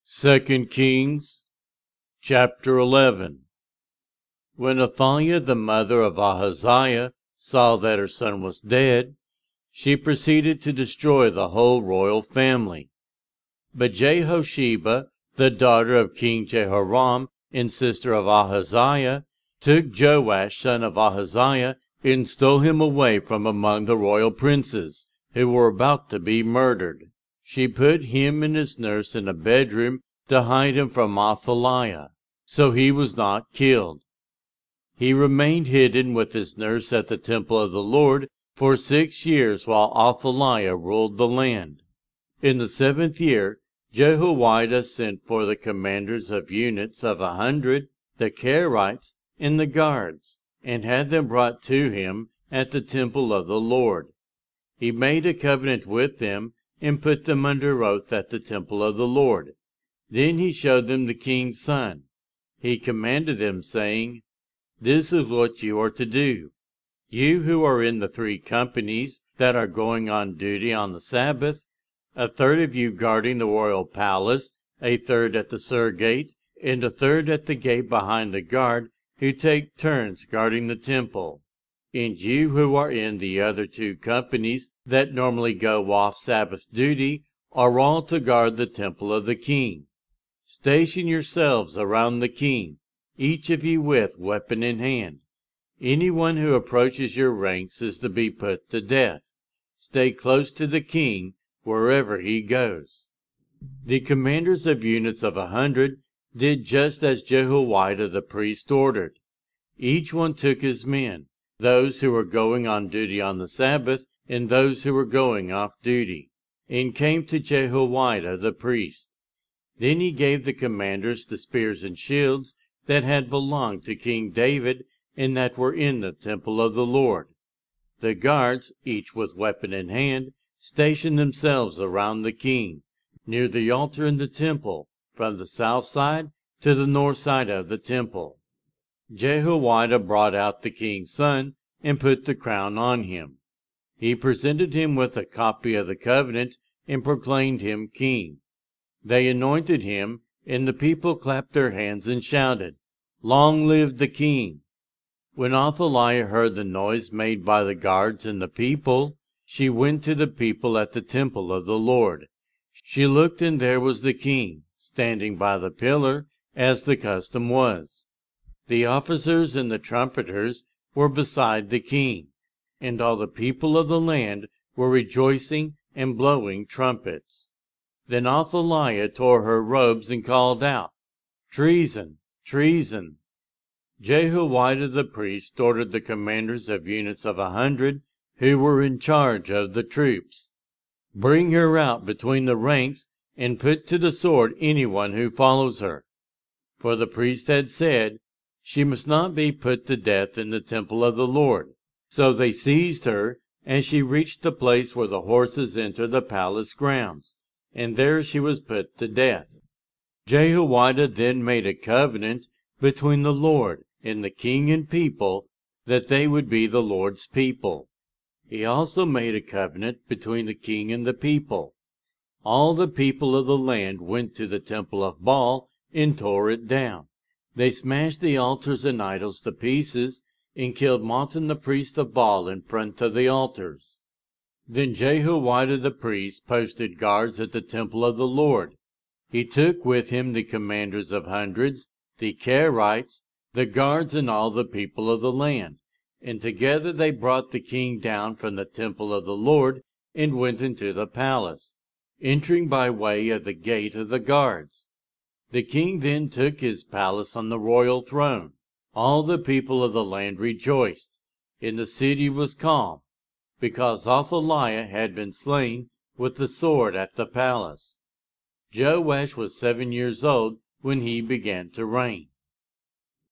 2 Kings chapter 11. When Athaliah the mother of Ahaziah saw that her son was dead, she proceeded to destroy the whole royal family. But Jehosheba, the daughter of King Jehoram and sister of Ahaziah, took Joash son of Ahaziah and stole him away from among the royal princes, who were about to be murdered. She put him and his nurse in a bedroom to hide him from Athaliah, so he was not killed. He remained hidden with his nurse at the temple of the Lord for 6 years while Athaliah ruled the land. In the 7th year, Jehoiada sent for the commanders of units of 100, the Kerites, and the guards, and had them brought to him at the temple of the Lord. He made a covenant with them and put them under oath at the temple of the Lord. Then he showed them the king's son. He commanded them, saying, "This is what you are to do. You who are in the 3 companies that are going on duty on the Sabbath, a third of you guarding the royal palace, a third at the Sur gate, and a third at the gate behind the guard, who take turns guarding the temple. And you who are in the other 2 companies that normally go off Sabbath duty are all to guard the temple of the king. Station yourselves around the king, each of you with weapon in hand. Anyone who approaches your ranks is to be put to death. Stay close to the king wherever he goes." The commanders of units of 100 did just as Jehoiada the priest ordered. Each one took his men, those who were going on duty on the Sabbath and those who were going off duty, and came to Jehoiada the priest. Then he gave the commanders the spears and shields that had belonged to King David and that were in the temple of the Lord. The guards, each with weapon in hand, stationed themselves around the king, near the altar in the temple, from the south side to the north side of the temple. Jehoiada brought out the king's son and put the crown on him. He presented him with a copy of the covenant and proclaimed him king. They anointed him, and the people clapped their hands and shouted, "Long live the king!" When Athaliah heard the noise made by the guards and the people, she went to the people at the temple of the Lord. She looked, and there was the king, standing by the pillar, as the custom was. The officers and the trumpeters were beside the king, and all the people of the land were rejoicing and blowing trumpets. Then Athaliah tore her robes and called out, "Treason! Treason!" Jehoiada the priest ordered the commanders of units of 100 who were in charge of the troops, "Bring her out between the ranks and put to the sword anyone who follows her." For the priest had said, "She must not be put to death in the temple of the Lord." So they seized her, and she reached the place where the horses enter the palace grounds, and there she was put to death. Jehoiada then made a covenant between the Lord and the king and people that they would be the Lord's people. He also made a covenant between the king and the people. All the people of the land went to the temple of Baal and tore it down. They smashed the altars and idols to pieces and killed Matan the priest of Baal in front of the altars. Then Jehoiada the priest posted guards at the temple of the Lord. He took with him the commanders of hundreds, the Kerites, the guards, and all the people of the land, and together they brought the king down from the temple of the Lord and went into the palace, entering by way of the gate of the guards. The king then took his palace on the royal throne. All the people of the land rejoiced, and the city was calm, because Athaliah had been slain with the sword at the palace. Joash was 7 years old when he began to reign.